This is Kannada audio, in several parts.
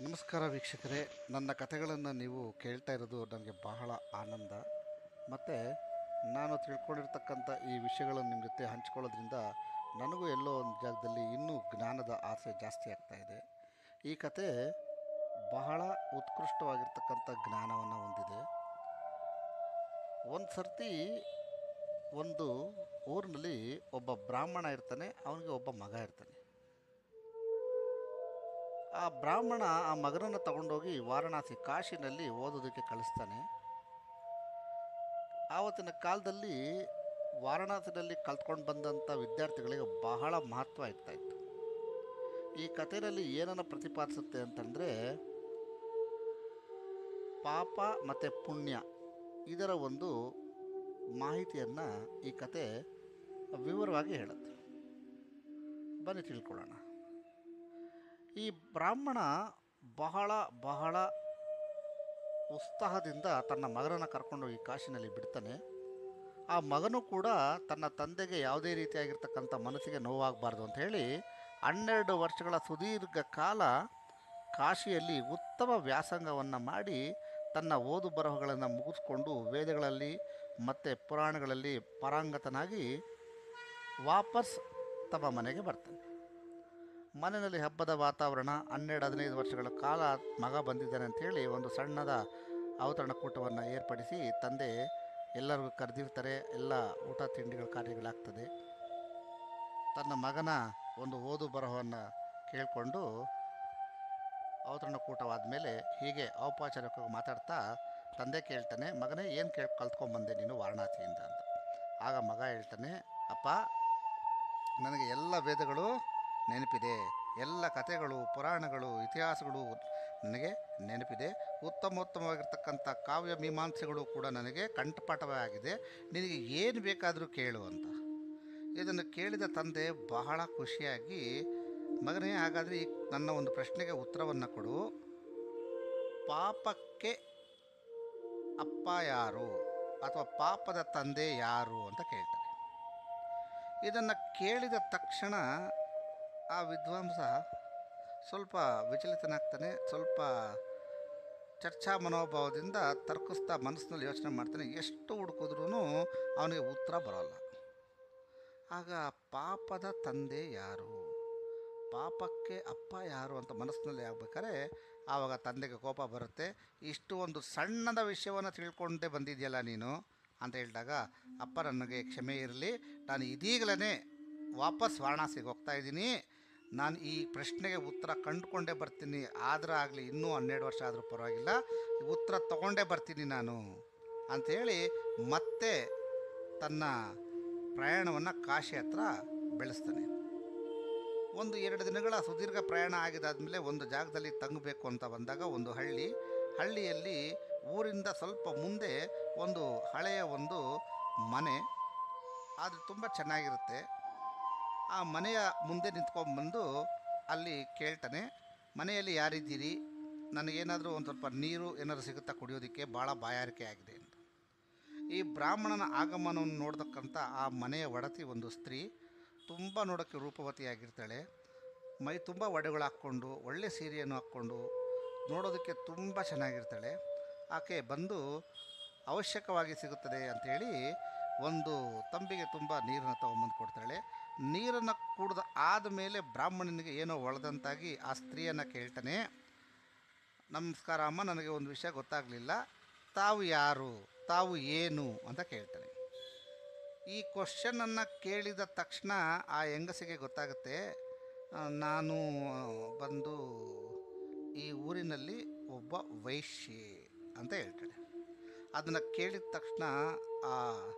ನಮಸ್ಕಾರ ವೀಕ್ಷಕರೇ, ನನ್ನ ಕಥೆಗಳನ್ನು ನೀವು ಕೇಳ್ತಾ ಇರೋದು ನನಗೆ ಬಹಳ ಆನಂದ. ಮತ್ತು ನಾನು ತಿಳ್ಕೊಂಡಿರ್ತಕ್ಕಂಥ ಈ ವಿಷಯಗಳನ್ನು ನಿಮ್ಮ ಜೊತೆ ಹಂಚ್ಕೊಳ್ಳೋದ್ರಿಂದ ನನಗೂ ಎಲ್ಲೋ ಒಂದು ಜಾಗದಲ್ಲಿ ಇನ್ನೂ ಜ್ಞಾನದ ಆಸೆ ಜಾಸ್ತಿ ಆಗ್ತಾ ಇದೆ. ಈ ಕತೆ ಬಹಳ ಉತ್ಕೃಷ್ಟವಾಗಿರ್ತಕ್ಕಂಥ ಜ್ಞಾನವನ್ನು ಹೊಂದಿದೆ. ಒಂದು ಸರ್ತಿ ಒಂದು ಊರಿನಲ್ಲಿ ಒಬ್ಬ ಬ್ರಾಹ್ಮಣ ಇರ್ತಾನೆ, ಅವನಿಗೆ ಒಬ್ಬ ಮಗ ಇರ್ತಾನೆ. ಆ ಬ್ರಾಹ್ಮಣ ಆ ಮಗನನ್ನು ತಗೊಂಡೋಗಿ ವಾರಣಾಸಿ ಕಾಶಿನಲ್ಲಿ ಓದೋದಕ್ಕೆ ಕಳಿಸ್ತಾನೆ. ಆವತ್ತಿನ ಕಾಲದಲ್ಲಿ ವಾರಣಾಸಿನಲ್ಲಿ ಕಲ್ತ್ಕೊಂಡು ಬಂದಂಥ ವಿದ್ಯಾರ್ಥಿಗಳಿಗೆ ಬಹಳ ಮಹತ್ವ ಇತ್ತು. ಈ ಕಥೆಯಲ್ಲಿ ಏನನ್ನು ಪ್ರತಿಪಾದಿಸುತ್ತೆ ಅಂತಂದರೆ, ಪಾಪ ಮತ್ತು ಪುಣ್ಯ ಇದರ ಒಂದು ಮಾಹಿತಿಯನ್ನು ಈ ಕತೆ ವಿವರವಾಗಿ ಹೇಳುತ್ತೆ. ಬನ್ನಿ ತಿಳ್ಕೊಳ್ಳೋಣ. ಈ ಬ್ರಾಹ್ಮಣ ಬಹಳ ಬಹಳ ಉತ್ಸಾಹದಿಂದ ತನ್ನ ಮಗನನ್ನು ಕರ್ಕೊಂಡೋಗಿ ಕಾಶಿನಲ್ಲಿ ಬಿಡ್ತಾನೆ. ಆ ಮಗನೂ ಕೂಡ ತನ್ನ ತಂದೆಗೆ ಯಾವುದೇ ರೀತಿಯಾಗಿರ್ತಕ್ಕಂಥ ಮನಸ್ಸಿಗೆ ನೋವಾಗಬಾರ್ದು ಅಂತ ಹೇಳಿ 12 ವರ್ಷಗಳ ಸುದೀರ್ಘ ಕಾಲ ಕಾಶಿಯಲ್ಲಿ ಉತ್ತಮ ವ್ಯಾಸಂಗವನ್ನು ಮಾಡಿ ತನ್ನ ಓದು ಬರಹಗಳನ್ನು ಮುಗಿಸ್ಕೊಂಡು ವೇದಗಳಲ್ಲಿ ಮತ್ತು ಪುರಾಣಗಳಲ್ಲಿ ಪಾರಂಗತನಾಗಿ ವಾಪಸ್ ತಮ್ಮ ಮನೆಗೆ ಬರ್ತಾನೆ. ಮನೆಯಲ್ಲಿ ಹಬ್ಬದ ವಾತಾವರಣ. 12-15 ವರ್ಷಗಳ ಕಾಲ ಮಗ ಬಂದಿದ್ದಾನೆ ಅಂಥೇಳಿ ಒಂದು ಸಣ್ಣದ ಅವತರಣಕೂಟವನ್ನು ಏರ್ಪಡಿಸಿ ತಂದೆ ಎಲ್ಲರಿಗೂ ಕರೆದಿರ್ತಾರೆ. ಎಲ್ಲ ಊಟ ತಿಂಡಿಗಳ ಕಾರ್ಯಗಳಾಗ್ತದೆ. ತನ್ನ ಮಗನ ಒಂದು ಓದು ಬರಹವನ್ನು ಕೇಳಿಕೊಂಡು ಅವತರಣಕೂಟವಾದ ಮೇಲೆ ಹೀಗೆ ಔಪಚಾರಿಕವಾಗಿ ಮಾತಾಡ್ತಾ ತಂದೆ ಕೇಳ್ತಾನೆ, ಮಗನೇ ಏನು ಕಲ್ತ್ಕೊಂಡ್ಬಂದೆ ನೀನು ವಾರಣಾಸಿಯಿಂದ ಅಂತ. ಆಗ ಮಗ ಹೇಳ್ತಾನೆ, ಅಪ್ಪ, ನನಗೆ ಎಲ್ಲ ವೇದಗಳು ನೆನಪಿದೆ, ಎಲ್ಲ ಕಥೆಗಳು, ಪುರಾಣಗಳು, ಇತಿಹಾಸಗಳು ನನಗೆ ನೆನಪಿದೆ, ಉತ್ತಮವಾಗಿರ್ತಕ್ಕಂಥ ಕಾವ್ಯ ಮೀಮಾಂಸೆಗಳು ಕೂಡ ನನಗೆ ಕಂಠಪಾಠವೇ ಆಗಿದೆ, ನಿನಗೆ ಏನು ಬೇಕಾದರೂ ಕೇಳು ಅಂತ. ಇದನ್ನು ಕೇಳಿದ ತಂದೆ ಬಹಳ ಖುಷಿಯಾಗಿ, ಮಗನೇ, ಹಾಗಾದರೆ ಈ ನನ್ನ ಒಂದು ಪ್ರಶ್ನೆಗೆ ಉತ್ತರವನ್ನು ಕೊಡು, ಪಾಪಕ್ಕೆ ಅಪ್ಪ ಯಾರು ಅಥವಾ ಪಾಪದ ತಂದೆ ಯಾರು ಅಂತ ಕೇಳ್ತಾನೆ. ಇದನ್ನು ಕೇಳಿದ ತಕ್ಷಣ ಆ ವಿದ್ವಾಂಸ ಸ್ವಲ್ಪ ವಿಚಲಿತನಾಗ್ತಾನೆ. ಸ್ವಲ್ಪ ಚರ್ಚಾ ಮನೋಭಾವದಿಂದ ತರ್ಕಿಸ್ತಾ ಮನಸ್ಸಿನಲ್ಲಿ ಯೋಚನೆ ಮಾಡ್ತಾನೆ. ಎಷ್ಟು ಹುಡುಕಿದ್ರೂ ಅವನಿಗೆ ಉತ್ತರ ಬರೋಲ್ಲ. ಆಗ ಪಾಪದ ತಂದೆ ಯಾರು, ಪಾಪಕ್ಕೆ ಅಪ್ಪ ಯಾರು ಅಂತ ಮನಸ್ಸಿನಲ್ಲಿ ಆಗ್ಬೇಕಾದ್ರೆ ಆವಾಗ ತಂದೆಗೆ ಕೋಪ ಬರುತ್ತೆ. ಇಷ್ಟು ಒಂದು ಸಣ್ಣದ ವಿಷಯವನ್ನು ತಿಳ್ಕೊಂಡೇ ಬಂದಿದೆಯಲ್ಲ ನೀನು ಅಂತ ಹೇಳಿದಾಗ, ಅಪ್ಪ, ನನಗೆ ಕ್ಷಮೆ ಇರಲಿ, ನಾನು ಇದೀಗಲೇ ವಾಪಸ್ ವಾರಣಾಸಿಗೆ ಹೋಗ್ತಾ ಇದ್ದೀನಿ, ನಾನು ಈ ಪ್ರಶ್ನೆಗೆ ಉತ್ತರ ಕಂಡುಕೊಂಡೇ ಬರ್ತೀನಿ, ಆದರೂ ಆಗಲಿ, ಇನ್ನೂ 12 ವರ್ಷ ಆದರೂ ಪರವಾಗಿಲ್ಲ, ಉತ್ತರ ತಗೊಂಡೇ ಬರ್ತೀನಿ ನಾನು ಅಂಥೇಳಿ ಮತ್ತೆ ತನ್ನ ಪ್ರಯಾಣವನ್ನು ಕಾಶಿ ಹತ್ರ ಬೆಳೆಸ್ತಾನೆ. 1-2 ದಿನಗಳ ಸುದೀರ್ಘ ಪ್ರಯಾಣ ಆಗಿದಾದಮೇಲೆ ಒಂದು ಜಾಗದಲ್ಲಿ ತಂಗಬೇಕು ಅಂತ ಬಂದಾಗ ಒಂದು ಹಳ್ಳಿಯಲ್ಲಿ ಊರಿಂದ ಸ್ವಲ್ಪ ಮುಂದೆ ಒಂದು ಹಳೆಯ ಒಂದು ಮನೆ, ಅದು ತುಂಬ ಚೆನ್ನಾಗಿರುತ್ತೆ. ಆ ಮನೆಯ ಮುಂದೆ ನಿಂತ್ಕೊಂಡ್ಬಂದು ಅಲ್ಲಿ ಕೇಳ್ತಾನೆ, ಮನೆಯಲ್ಲಿ ಯಾರಿದ್ದೀರಿ, ನನಗೇನಾದರೂ ಒಂದು ಸ್ವಲ್ಪ ನೀರು ಏನಾದರೂ ಸಿಗುತ್ತಾ ಕುಡಿಯೋದಕ್ಕೆ, ಭಾಳ ಬಾಯಾರಿಕೆ ಆಗಿದೆ ಅಂತ. ಈ ಬ್ರಾಹ್ಮಣನ ಆಗಮನವನ್ನು ನೋಡ್ತಕ್ಕಂಥ ಆ ಮನೆಯ ಒಡತಿ ಒಂದು ಸ್ತ್ರೀ, ತುಂಬ ನೋಡೋಕ್ಕೆ ರೂಪವತಿಯಾಗಿರ್ತಾಳೆ. ಮೈ ತುಂಬ ಒಡೆಗಳು ಹಾಕ್ಕೊಂಡು, ಒಳ್ಳೆ ಸೀರೆಯನ್ನು ಹಾಕ್ಕೊಂಡು ನೋಡೋದಕ್ಕೆ ತುಂಬ ಚೆನ್ನಾಗಿರ್ತಾಳೆ. ಆಕೆ ಬಂದು ಅವಶ್ಯಕವಾಗಿ ಸಿಗುತ್ತದೆ ಅಂಥೇಳಿ ಒಂದು ತಂಬಿಗೆ ತುಂಬ ನೀರನ್ನು ತೊಗೊಂಬಂದು ಕೊಡ್ತಾಳೆ. ನೀರನ್ನು ಕುಡಿದ ಆದಮೇಲೆ ಬ್ರಾಹ್ಮಣನಿಗೆ ಏನೋ ಒಳೆದಂತಾಗಿ ಆ ಸ್ತ್ರೀಯನ್ನು ಕೇಳ್ತಾನೆ, ನಮಸ್ಕಾರ ಅಮ್ಮ, ನನಗೆ ಒಂದು ವಿಷಯ ಗೊತ್ತಾಗಲಿಲ್ಲ, ತಾವು ಯಾರು, ತಾವು ಏನು ಅಂತ ಕೇಳ್ತಾನೆ. ಈ ಕ್ವಶನನ್ನು ಕೇಳಿದ ತಕ್ಷಣ ಆ ಹೆಂಗಸಿಗೆ ಗೊತ್ತಾಗುತ್ತೆ, ನಾನು ಬಂದು ಈ ಊರಿನಲ್ಲಿ ಒಬ್ಬ ವೈಶ್ಯೆ ಅಂತ ಹೇಳ್ತಾಳೆ. ಅದನ್ನು ಕೇಳಿದ ತಕ್ಷಣ ಆ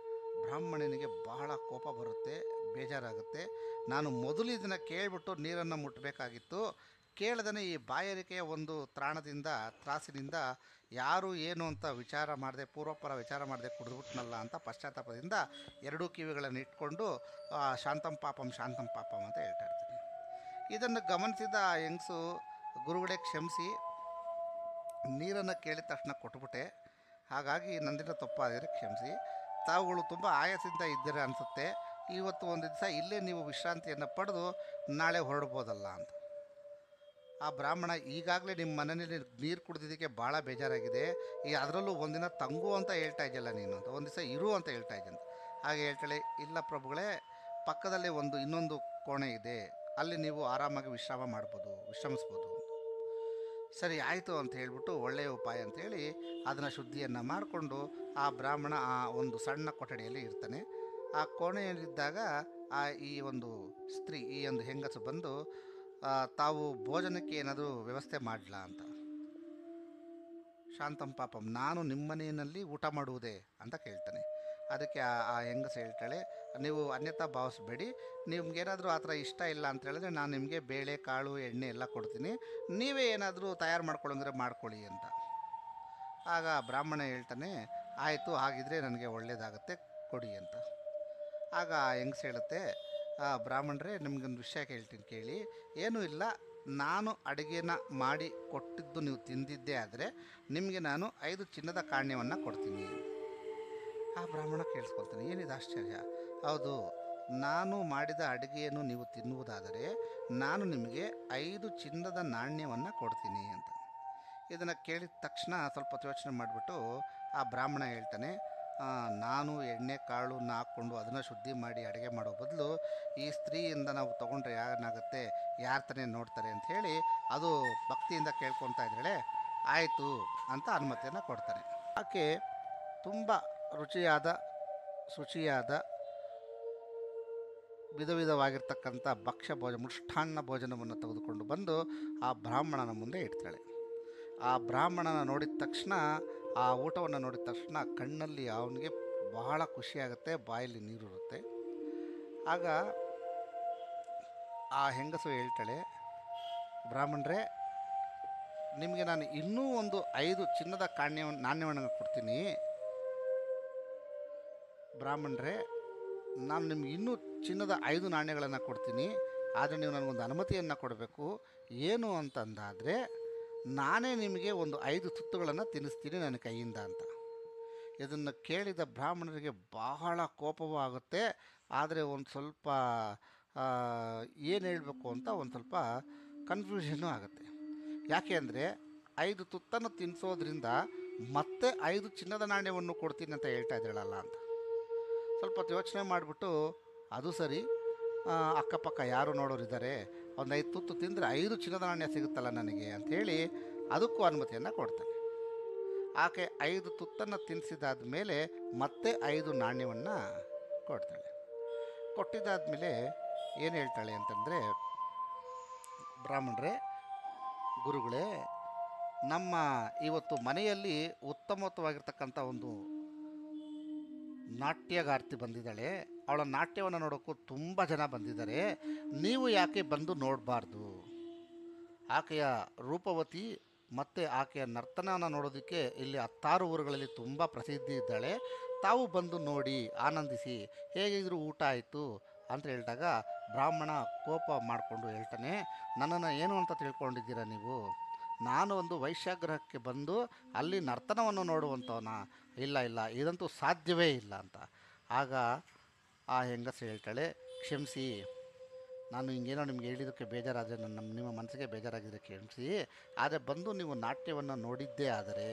ಬ್ರಾಹ್ಮಣನಿಗೆ ಬಹಳ ಕೋಪ ಬರುತ್ತೆ, ಬೇಜಾರಾಗುತ್ತೆ. ನಾನು ಮೊದಲು ಇದನ್ನು ಕೇಳಿಬಿಟ್ಟು ನೀರನ್ನು ಮುಟ್ಟಬೇಕಾಗಿತ್ತು, ಕೇಳದೇ ಈ ಬಾಯಾರಿಕೆಯ ಒಂದು ತ್ರಾಸಿನಿಂದ ಯಾರು ಏನು ಅಂತ ವಿಚಾರ ಮಾಡದೆ, ಪೂರ್ವಪರ ವಿಚಾರ ಮಾಡದೆ ಕುಡಿದ್ಬಿಟ್ನಲ್ಲ ಅಂತ ಪಶ್ಚಾತ್ತಾಪದಿಂದ 2 ಕಿವಿಗಳನ್ನು ಇಟ್ಕೊಂಡು ಶಾಂತಂ ಪಾಪಂ ಅಂತ ಹೇಳ್ತಾ ಇರ್ತೀನಿ. ಇದನ್ನು ಗಮನಿಸಿದ ಆ ಹೆಂಗಸು, ಗುರುಗಳೇ ಕ್ಷಮಿಸಿ, ನೀರನ್ನು ಕೇಳಿದ ತಕ್ಷಣ ಕೊಟ್ಬಿಟ್ಟೆ, ಹಾಗಾಗಿ ನಂದಿನ ತಪ್ಪಾದರೆ ಕ್ಷಮಿಸಿ, ತಾವುಗಳು ತುಂಬ ಆಯಾಸದಿಂದ ಇದ್ದೀರ ಅನಿಸುತ್ತೆ, ಇವತ್ತು ಒಂದು ದಿವಸ ಇಲ್ಲೇ ನೀವು ವಿಶ್ರಾಂತಿಯನ್ನು ಪಡೆದು ನಾಳೆ ಹೊರಡ್ಬೋದಲ್ಲ ಅಂತ. ಆ ಬ್ರಾಹ್ಮಣ ಈಗಾಗಲೇ ನಿಮ್ಮ ಮನೆಯಲ್ಲಿ ನೀರು ಕುಡಿದಿದ್ದಕ್ಕೆ ಭಾಳ ಬೇಜಾರಾಗಿದೆ, ಈ ಅದರಲ್ಲೂ ಒಂದಿನ ತಂಗು ಅಂತ ಹೇಳ್ತಾ ಇದೆಯಲ್ಲ ನೀನು ಅಂತ, ಒಂದು ದಿವಸ ಇರು ಅಂತ ಹೇಳ್ತಾ ಇದ್ದೆ ಅಂತ. ಹಾಗೆ ಹೇಳ್ತಾಳೆ, ಇಲ್ಲ ಪ್ರಭುಗಳೇ, ಪಕ್ಕದಲ್ಲೇ ಇನ್ನೊಂದು ಕೋಣೆ ಇದೆ, ಅಲ್ಲಿ ನೀವು ಆರಾಮಾಗಿ ವಿಶ್ರಮಿಸ್ಬೋದು. ಸರಿ ಆಯಿತು ಅಂತ ಹೇಳ್ಬಿಟ್ಟು ಒಳ್ಳೆಯ ಉಪಾಯ ಅಂಥೇಳಿ ಅದನ್ನು ಶುದ್ಧಿಯನ್ನು ಮಾಡಿಕೊಂಡು ಆ ಬ್ರಾಹ್ಮಣ ಆ ಒಂದು ಸಣ್ಣ ಕೊಠಡಿಯಲ್ಲಿ ಇರ್ತಾನೆ. ಆ ಕೋಣೆಯಲ್ಲಿದ್ದಾಗ ಈ ಒಂದು ಸ್ತ್ರೀ, ಈ ಒಂದು ಹೆಂಗಸು ಬಂದು ತಾವು ಭೋಜನಕ್ಕೆ ಏನಾದರೂ ವ್ಯವಸ್ಥೆ ಮಾಡಲಾ ಅಂತ. ಶಾಂತಂ ಪಾಪಂ, ನಾನು ನಿಮ್ಮನೆಯಲ್ಲಿ ಊಟ ಮಾಡುವುದೇ ಅಂತ ಕೇಳ್ತಾನೆ. ಅದಕ್ಕೆ ಆ ಹೆಂಗಸು ಹೇಳ್ತಾಳೆ, ನೀವು ಅನ್ಯತಾ ಭಾವಿಸ್ಬೇಡಿ, ನಿಮ್ಗೇನಾದರೂ ಆ ಥರ ಇಷ್ಟ ಇಲ್ಲ ಅಂತ ಹೇಳಿದ್ರೆ ನಾನು ನಿಮಗೆ ಬೇಳೆ ಕಾಳು ಎಣ್ಣೆ ಎಲ್ಲ ಕೊಡ್ತೀನಿ, ನೀವೇ ಏನಾದರೂ ತಯಾರು ಮಾಡ್ಕೊಳ್ಳೋಂದ್ರೆ ಮಾಡ್ಕೊಳ್ಳಿ ಅಂತ. ಆಗ ಬ್ರಾಹ್ಮಣ ಹೇಳ್ತಾನೆ, ಆಯಿತು ಹಾಗಿದ್ರೆ ನನಗೆ ಒಳ್ಳೆಯದಾಗತ್ತೆ, ಕೊಡಿ ಅಂತ. ಆಗ ಹೆಂಗಸು ಹೇಳುತ್ತೆ, ಬ್ರಾಹ್ಮಣರೇ ನಿಮಗೊಂದು ವಿಷಯ ಕೇಳ್ತೀನಿ ಕೇಳಿ, ಏನೂ ಇಲ್ಲ, ನಾನು ಅಡುಗೆನ ಮಾಡಿ ಕೊಟ್ಟಿದ್ದು ನೀವು ತಿಂದಿದ್ದೇ ಆದರೆ ನಿಮಗೆ ನಾನು 5 ಚಿನ್ನದ ಕಾಣ್ಯವನ್ನು ಕೊಡ್ತೀನಿ. ಆ ಬ್ರಾಹ್ಮಣ ಕೇಳಿಸ್ಕೊಳ್ತಾನೆ, ಏನಿದೆ ಆಶ್ಚರ್ಯ, ಹೌದು, ನಾನು ಮಾಡಿದ ಅಡುಗೆಯನ್ನು ನೀವು ತಿನ್ನುವುದಾದರೆ ನಾನು ನಿಮಗೆ 5 ಚಿನ್ನದ ನಾಣ್ಯವನ್ನು ಕೊಡ್ತೀನಿ ಅಂತ. ಇದನ್ನು ಕೇಳಿದ ತಕ್ಷಣ ಸ್ವಲ್ಪ ಯೋಚನೆ ಮಾಡಿಬಿಟ್ಟು ಆ ಬ್ರಾಹ್ಮಣ ಹೇಳ್ತಾನೆ, ನಾನು ಎಣ್ಣೆ ಕಾಳನ್ನ ಹಾಕ್ಕೊಂಡು ಅದನ್ನು ಶುದ್ಧಿ ಮಾಡಿ ಅಡುಗೆ ಮಾಡೋ ಬದಲು ಈ ಸ್ತ್ರೀಯಿಂದ ನಾವು ತೊಗೊಂಡ್ರೆ ಏನಾಗುತ್ತೆ, ಯಾರು ತಾನೇ ನೋಡ್ತಾರೆ ಅಂತ ಹೇಳಿ ಅದು ಭಕ್ತಿಯಿಂದ ಕೇಳ್ಕೊತಾ ಇದ್ದಾಳೆ. ಆಯಿತು ಅಂತ ಅನುಮತಿಯನ್ನು ಕೊಡ್ತಾನೆ. ಆಕೆ ತುಂಬ ರುಚಿಯಾದ ಶುಚಿಯಾದ ವಿಧ ವಿಧವಾಗಿರ್ತಕ್ಕಂಥ ಮೃಷ್ಟಾನ್ನ ಭೋಜನವನ್ನು ತೆಗೆದುಕೊಂಡು ಬಂದು ಆ ಬ್ರಾಹ್ಮಣನ ಮುಂದೆ ಇಡ್ತಾಳೆ. ಆ ಬ್ರಾಹ್ಮಣನ ನೋಡಿದ ತಕ್ಷಣ, ಆ ಊಟವನ್ನು ನೋಡಿದ ತಕ್ಷಣ ಕಣ್ಣಲ್ಲಿ ಅವನಿಗೆ ಬಹಳ ಖುಷಿಯಾಗುತ್ತೆ, ಬಾಯಲ್ಲಿ ನೀರಿರುತ್ತೆ. ಆಗ ಆ ಹೆಂಗಸು ಹೇಳ್ತಾಳೆ, ಬ್ರಾಹ್ಮಣರೇ, ನಿಮಗೆ ನಾನು ಇನ್ನೂ ಒಂದು 5 ಚಿನ್ನದ ನಾಣ್ಯವನ್ನು ಕೊಡ್ತೀನಿ. ಬ್ರಾಹ್ಮಣರೇ, ನಾನು ನಿಮ್ಗೆ ಇನ್ನೂ ಚಿನ್ನದ 5 ನಾಣ್ಯಗಳನ್ನು ಕೊಡ್ತೀನಿ, ಆದರೆ ನೀವು ನನಗೊಂದು ಅನುಮತಿಯನ್ನು ಕೊಡಬೇಕು. ಏನು ಅಂತಂದಾದರೆ ನಾನೇ ನಿಮಗೆ ಒಂದು 5 ತುತ್ತುಗಳನ್ನು ತಿನ್ನಿಸ್ತೀನಿ ನನ್ನ ಕೈಯಿಂದ ಅಂತ. ಇದನ್ನು ಕೇಳಿದ ಬ್ರಾಹ್ಮಣರಿಗೆ ಬಹಳ ಕೋಪವೂ ಆಗುತ್ತೆ, ಆದರೆ ಒಂದು ಸ್ವಲ್ಪ ಏನು ಹೇಳಬೇಕು ಅಂತ ಒಂದು ಸ್ವಲ್ಪ ಕನ್ಫ್ಯೂಷನ್ನೂ ಆಗುತ್ತೆ. ಯಾಕೆ ಅಂದರೆ 5 ತುತ್ತನ್ನು ತಿನ್ನಿಸೋದ್ರಿಂದ ಮತ್ತೆ 5 ಚಿನ್ನದ ನಾಣ್ಯವನ್ನು ಕೊಡ್ತೀನಿ ಅಂತ ಹೇಳ್ತಾ ಇದ್ದಾಳಲ್ಲ ಅಂತ ಸ್ವಲ್ಪ ಯೋಚನೆ ಮಾಡಿಬಿಟ್ಟು, ಅದು ಸರಿ, ಅಕ್ಕಪಕ್ಕ ಯಾರು ನೋಡೋರಿದ್ದಾರೆ, ಒಂದು 5 ತುತ್ತು ತಿಂದರೆ 5 ಚಿನ್ನದ ನಾಣ್ಯ ಸಿಗುತ್ತಲ್ಲ ನನಗೆ ಅಂಥೇಳಿ ಅದಕ್ಕೂ ಅನುಮತಿಯನ್ನು ಕೊಡ್ತಾನೆ. ಆಕೆ 5 ತುತ್ತನ್ನು ತಿನ್ನಿಸಿದಾದ ಮೇಲೆ ಮತ್ತೆ 5 ನಾಣ್ಯವನ್ನು ಕೊಡ್ತಾಳೆ. ಕೊಟ್ಟಿದ್ದಾದಮೇಲೆ ಏನು ಹೇಳ್ತಾಳೆ ಅಂತಂದರೆ, ಬ್ರಾಹ್ಮಣರೇ, ಗುರುಗಳೇ, ನಮ್ಮ ಇವತ್ತು ಮನೆಯಲ್ಲಿ ಉತ್ತಮವಾಗಿರ್ತಕ್ಕಂಥ ಒಂದು ನಾಟ್ಯಗಾರ್ತಿ ಬಂದಿದ್ದಾಳೆ, ಅವಳ ನಾಟ್ಯವನ್ನು ನೋಡೋಕ್ಕೂ ತುಂಬ ಜನ ಬಂದಿದ್ದಾರೆ, ನೀವು ಯಾಕೆ ಬಂದು ನೋಡಬಾರ್ದು? ಆಕೆಯ ರೂಪವತಿ ಮತ್ತು ಆಕೆಯ ನರ್ತನವನ್ನು ನೋಡೋದಕ್ಕೆ ಇಲ್ಲಿ 10 ಊರುಗಳಲ್ಲಿ ತುಂಬ ಪ್ರಸಿದ್ಧಿ ಇದ್ದಾಳೆ, ತಾವು ಬಂದು ನೋಡಿ ಆನಂದಿಸಿ, ಹೇಗಿದ್ರು ಊಟ ಆಯಿತು ಅಂತ ಹೇಳಿದಾಗ ಬ್ರಾಹ್ಮಣ ಕೋಪ ಮಾಡಿಕೊಂಡು ಹೇಳ್ತಾನೆ, ನನ್ನನ್ನು ಏನು ಅಂತ ತಿಳ್ಕೊಂಡಿದ್ದೀರಾ ನೀವು? ನಾನು ಒಂದು ವೈಶ್ಯಾಗ್ರಹಕ್ಕೆ ಬಂದು ಅಲ್ಲಿ ನರ್ತನವನ್ನು ನೋಡುವಂಥವನ? ಇಲ್ಲ ಇಲ್ಲ, ಇದಂತೂ ಸಾಧ್ಯವೇ ಇಲ್ಲ ಅಂತ. ಆಗ ಆ ಹೆಂಗಸು ಹೇಳ್ತಾಳೆ, ಕ್ಷಮಿಸಿ, ನಾನು ಹಿಂಗೇನೋ ನಿಮ್ಗೆ ಹೇಳಿದ್ದಕ್ಕೆ ಬೇಜಾರಾದರೆ ನಿಮ್ಮ ಮನಸ್ಸಿಗೆ ಬೇಜಾರಾಗಿದ್ದರೆ ಕ್ಷಮಿಸಿ, ಆದರೆ ಬಂದು ನೀವು ನಾಟ್ಯವನ್ನು ನೋಡಿದ್ದೇ ಆದರೆ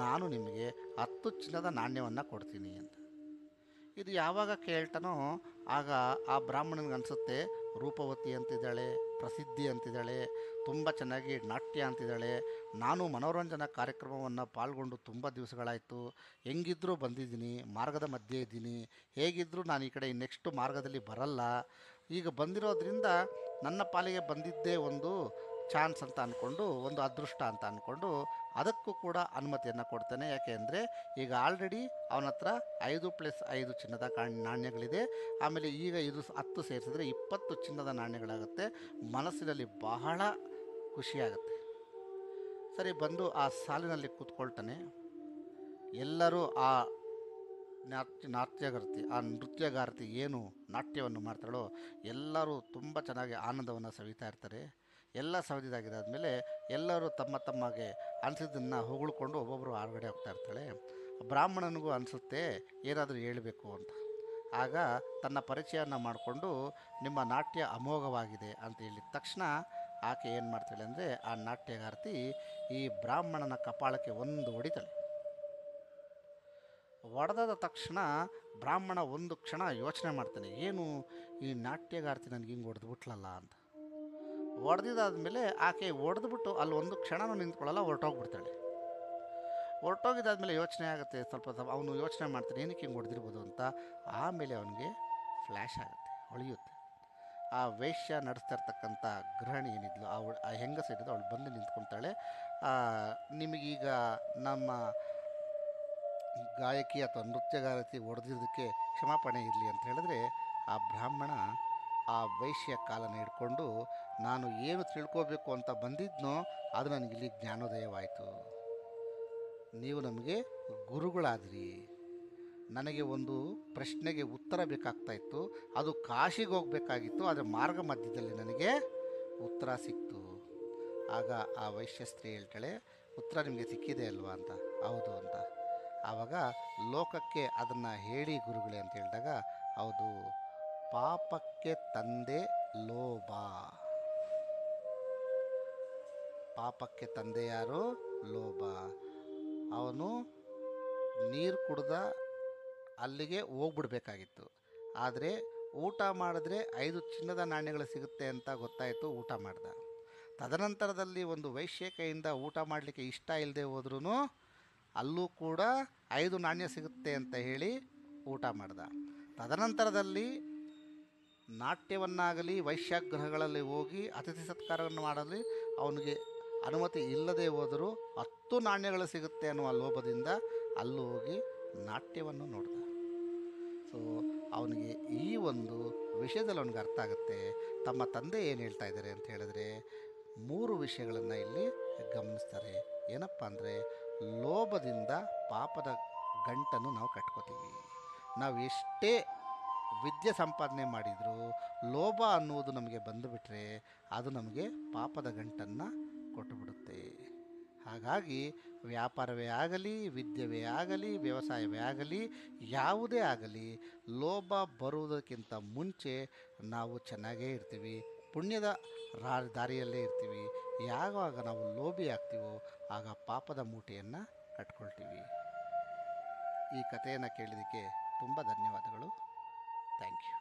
ನಾನು ನಿಮಗೆ 10 ಚಿನ್ನದ ನಾಣ್ಯವನ್ನು ಕೊಡ್ತೀನಿ ಅಂತ. ಇದು ಯಾವಾಗ ಕೇಳ್ತಾನೋ ಆಗ ಆ ಬ್ರಾಹ್ಮಣನಿಗೆ ಅನಿಸುತ್ತೆ, ರೂಪವತಿ ಅಂತಿದ್ದಾಳೆ, ಪ್ರಸಿದ್ಧಿ ಅಂತಿದ್ದಾಳೆ, ತುಂಬ ಚೆನ್ನಾಗಿ ನಾಟ್ಯ ಅಂತಿದ್ದಾಳೆ, ನಾನು ಮನೋರಂಜನಾ ಕಾರ್ಯಕ್ರಮವನ್ನು ಪಾಲ್ಗೊಂಡು ತುಂಬ ದಿವಸಗಳಾಯಿತು, ಹೆಂಗಿದ್ರೂ ಬಂದಿದ್ದೀನಿ, ಮಾರ್ಗದ ಮಧ್ಯೆ ಇದ್ದೀನಿ, ಹೇಗಿದ್ದರೂ ನಾನು ಈ ಕಡೆ ನೆಕ್ಸ್ಟು ಮಾರ್ಗದಲ್ಲಿ ಬರಲ್ಲ, ಈಗ ಬಂದಿರೋದ್ರಿಂದ ನನ್ನ ಪಾಲಿಗೆ ಬಂದಿದ್ದೇ ಒಂದು ಚಾನ್ಸ್ ಅಂತ ಅಂದ್ಕೊಂಡು, ಒಂದು ಅದೃಷ್ಟ ಅಂತ ಅಂದ್ಕೊಂಡು ಅದಕ್ಕೂ ಕೂಡ ಅನುಮತಿಯನ್ನು ಕೊಡ್ತಾನೆ. ಯಾಕೆ ಅಂದರೆ ಈಗ ಆಲ್ರೆಡಿ ಅವನ ಹತ್ರ 5+5 ಚಿನ್ನದ ನಾಣ್ಯಗಳಿದೆ, ಆಮೇಲೆ ಈಗ ಇದು 10 ಸೇರಿಸಿದ್ರೆ 20 ಚಿನ್ನದ ನಾಣ್ಯಗಳಾಗುತ್ತೆ. ಮನಸ್ಸಿನಲ್ಲಿ ಬಹಳ ಖುಷಿಯಾಗುತ್ತೆ. ಸರಿ, ಬಂದು ಆ ಸಾಲಿನಲ್ಲಿ ಕೂತ್ಕೊಳ್ತಾನೆ. ಎಲ್ಲರೂ ಆ ನೃತ್ಯಗಾರ್ತಿ ಏನು ನಾಟ್ಯವನ್ನು ಮಾಡ್ತಾಳೋ ಎಲ್ಲರೂ ತುಂಬ ಚೆನ್ನಾಗಿ ಆನಂದವನ್ನು ಸವಿತಾ ಇರ್ತಾರೆ. ಎಲ್ಲ ಸವಿದಾಗಿದ್ದಾದಮೇಲೆ ಎಲ್ಲರೂ ತಮಗೆ ಅನಿಸಿದ್ದನ್ನು ಹೊಗಳ್ಕೊಂಡು ಒಬ್ಬೊಬ್ಬರು ಹೊರಗಡೆ ಹೋಗ್ತಾ ಇರ್ತಾಳೆ. ಬ್ರಾಹ್ಮಣನಿಗೂ ಅನಿಸುತ್ತೆ ಏನಾದರೂ ಹೇಳಬೇಕು ಅಂತ. ಆಗ ತನ್ನ ಪರಿಚಯವನ್ನು ಮಾಡಿಕೊಂಡು, ನಿಮ್ಮ ನಾಟ್ಯ ಅಮೋಘವಾಗಿದೆ ಅಂತ ಹೇಳಿದ ತಕ್ಷಣ ಆಕೆ ಏನು ಮಾಡ್ತಾಳೆ ಅಂದರೆ ಆ ನಾಟ್ಯಗಾರ್ತಿ ಈ ಬ್ರಾಹ್ಮಣನ ಕಪಾಳಕ್ಕೆ ಒಂದು ಹೊಡಿತಾಳೆ. ಹೊಡೆದಾದ ತಕ್ಷಣ ಬ್ರಾಹ್ಮಣ ಒಂದು ಕ್ಷಣ ಯೋಚನೆ ಮಾಡ್ತಾನೆ, ಏನು ಈ ನಾಟ್ಯಗಾರ್ತಿ ನನಗೆ ಹಿಂಗೆ ಹೊಡೆದ್ಬಿಟ್ಲಲ್ಲ ಅಂತ. ಹೊಡೆದಿದ್ದಾದ್ಮೇಲೆ ಆಕೆ ಹೊಡೆದ್ಬಿಟ್ಟು ಅಲ್ಲಿ ಒಂದು ಕ್ಷಣನೂ ನಿಂತ್ಕೊಳ್ಳಲ್ಲ, ಹೊರಟೋಗ್ಬಿಡ್ತಾಳೆ. ಹೊರಟೋಗಿದ್ದಾದ್ಮೇಲೆ ಯೋಚನೆ ಆಗುತ್ತೆ, ಸ್ವಲ್ಪ ಅವನು ಯೋಚನೆ ಮಾಡ್ತಾನೆ ಏನಕ್ಕೆ ಹಿಂಗೆ ಹೊಡೆದಿರ್ಬೋದು ಅಂತ. ಆಮೇಲೆ ಅವನಿಗೆ ಫ್ಲ್ಯಾಶ್ ಆಗುತ್ತೆ, ಹೊಳೆಯುತ್ತೆ. ಆ ವೇಶ್ಯ ನಡೆಸ್ತಾ ಇರ್ತಕ್ಕಂಥ ಗೃಹಿಣಿ ಏನಿದ್ಲು, ಆ ಹೆಂಗಸೇನಿದ್ಲು, ಅವಳು ಬಂದು ನಿಂತ್ಕೊತಾಳೆ. ನಿಮಗೀಗ ನಮ್ಮ ಗಾಯಕಿ ಅಥವಾ ನೃತ್ಯಗಾರತಿ ಹೊಡೆದಿದ್ದಕ್ಕೆ ಕ್ಷಮಾಪಣೆ ಇರಲಿ ಅಂತ ಹೇಳಿದ್ರೆ, ಆ ಬ್ರಾಹ್ಮಣ ಆ ವೈಶ್ಯ ಕಾಲನ್ನು ಹಿಡ್ಕೊಂಡು, ನಾನು ಏನು ತಿಳ್ಕೋಬೇಕು ಅಂತ ಬಂದಿದ್ನೋ ಅದು ನನಗಿಲ್ಲಿ ಜ್ಞಾನೋದಯವಾಯಿತು. ನೀವು ನಮಗೆ ಗುರುಗಳಾದ್ರಿ. ನನಗೆ ಒಂದು ಪ್ರಶ್ನೆಗೆ ಉತ್ತರ ಬೇಕಾಗ್ತಾ ಇತ್ತು, ಅದು ಕಾಶಿಗೆ ಹೋಗಬೇಕಾಗಿತ್ತು, ಆದರೆ ಮಾರ್ಗ ಮಧ್ಯದಲ್ಲಿ ನನಗೆ ಉತ್ತರ ಸಿಕ್ತು. ಆಗ ಆ ವೈಶ್ಯ ಸ್ತ್ರೀ ಹೇಳ್ತಾಳೆ, ಉತ್ತರ ನಿಮಗೆ ಸಿಕ್ಕಿದೆ ಅಲ್ವಾ ಅಂತ. ಹೌದು ಅಂತ. ಆವಾಗ ಲೋಕಕ್ಕೆ ಅದನ್ನು ಹೇಳಿ ಗುರುಗಳೇ ಅಂತ ಹೇಳಿದಾಗ, ಹೌದು, ಪಾಪಕ್ಕೆ ತಂದೆ ಲೋಭ. ಪಾಪಕ್ಕೆ ತಂದೆ ಯಾರು? ಲೋಭ. ಅವನು ನೀರು ಕುಡ್ದ ಅಲ್ಲಿಗೆ ಹೋಗ್ಬಿಡ್ಬೇಕಾಗಿತ್ತು, ಆದರೆ ಊಟ ಮಾಡಿದ್ರೆ 5 ಚಿನ್ನದ ನಾಣ್ಯಗಳು ಸಿಗುತ್ತೆ ಅಂತ ಗೊತ್ತಾಯಿತು, ಊಟ ಮಾಡ್ದ. ತದನಂತರದಲ್ಲಿ ಒಂದು ವೈಶ್ಯ ಕೈಯಿಂದ ಊಟ ಮಾಡಲಿಕ್ಕೆ ಇಷ್ಟ ಇಲ್ಲದೆ ಹೋದ್ರೂ ಅಲ್ಲೂ ಕೂಡ 5 ನಾಣ್ಯ ಸಿಗುತ್ತೆ ಅಂತ ಹೇಳಿ ಊಟ ಮಾಡ್ದ. ತದನಂತರದಲ್ಲಿ ನಾಟ್ಯವನ್ನಾಗಲಿ ವೈಶ್ಯಾಗೃಹಗಳಲ್ಲಿ ಹೋಗಿ ಅತಿಥಿ ಸತ್ಕಾರವನ್ನು ಮಾಡಲಿ ಅವನಿಗೆ ಅನುಮತಿ ಇಲ್ಲದೆ ಹೋದರೂ 10 ನಾಣ್ಯಗಳು ಸಿಗುತ್ತೆ ಅನ್ನುವ ಲೋಭದಿಂದ ಅಲ್ಲೂ ಹೋಗಿ ನಾಟ್ಯವನ್ನು ನೋಡ್ದ. ಸೊ ಅವನಿಗೆ ಈ ಒಂದು ವಿಷಯದಲ್ಲಿ ಅವನಿಗೆ ಅರ್ಥ ಆಗುತ್ತೆ, ತಮ್ಮ ತಂದೆ ಏನು ಹೇಳ್ತಾ ಇದ್ದಾರೆ ಅಂತ ಹೇಳಿದ್ರೆ 3 ವಿಷಯಗಳನ್ನು ಇಲ್ಲಿ ಗಮನಿಸ್ತಾರೆ. ಏನಪ್ಪ ಅಂದರೆ, ಲೋಭದಿಂದ ಪಾಪದ ಗಂಟನ್ನು ನಾವು ಕಟ್ಕೋತೀವಿ. ನಾವು ಎಷ್ಟೇ ವಿದ್ಯೆ ಸಂಪಾದನೆ ಮಾಡಿದರೂ ಲೋಭ ಅನ್ನುವುದು ನಮಗೆ ಬಂದುಬಿಟ್ರೆ ಅದು ನಮಗೆ ಪಾಪದ ಗಂಟನ್ನು ಕೊಟ್ಟುಬಿಡುತ್ತೆ. ಹಾಗಾಗಿ ವ್ಯಾಪಾರವೇ ಆಗಲಿ, ವಿದ್ಯವೇ ಆಗಲಿ, ವ್ಯವಸಾಯವೇ ಆಗಲಿ, ಯಾವುದೇ ಆಗಲಿ, ಲೋಭ ಬರುವುದಕ್ಕಿಂತ ಮುಂಚೆ ನಾವು ಚೆನ್ನಾಗೇ ಇರ್ತೀವಿ, ಪುಣ್ಯದ ದಾರಿಯಲ್ಲೇ ಇರ್ತೀವಿ. ಯಾವಾಗ ನಾವು ಲೋಭಿ ಆಗ್ತೀವೋ ಆಗ ಪಾಪದ ಮೂಟೆಯನ್ನು ಕಟ್ಕೊಳ್ತೀವಿ. ಈ ಕಥೆಯನ್ನು ಕೇಳಿದ್ದಕ್ಕೆ ತುಂಬ ಧನ್ಯವಾದಗಳು. Thank you.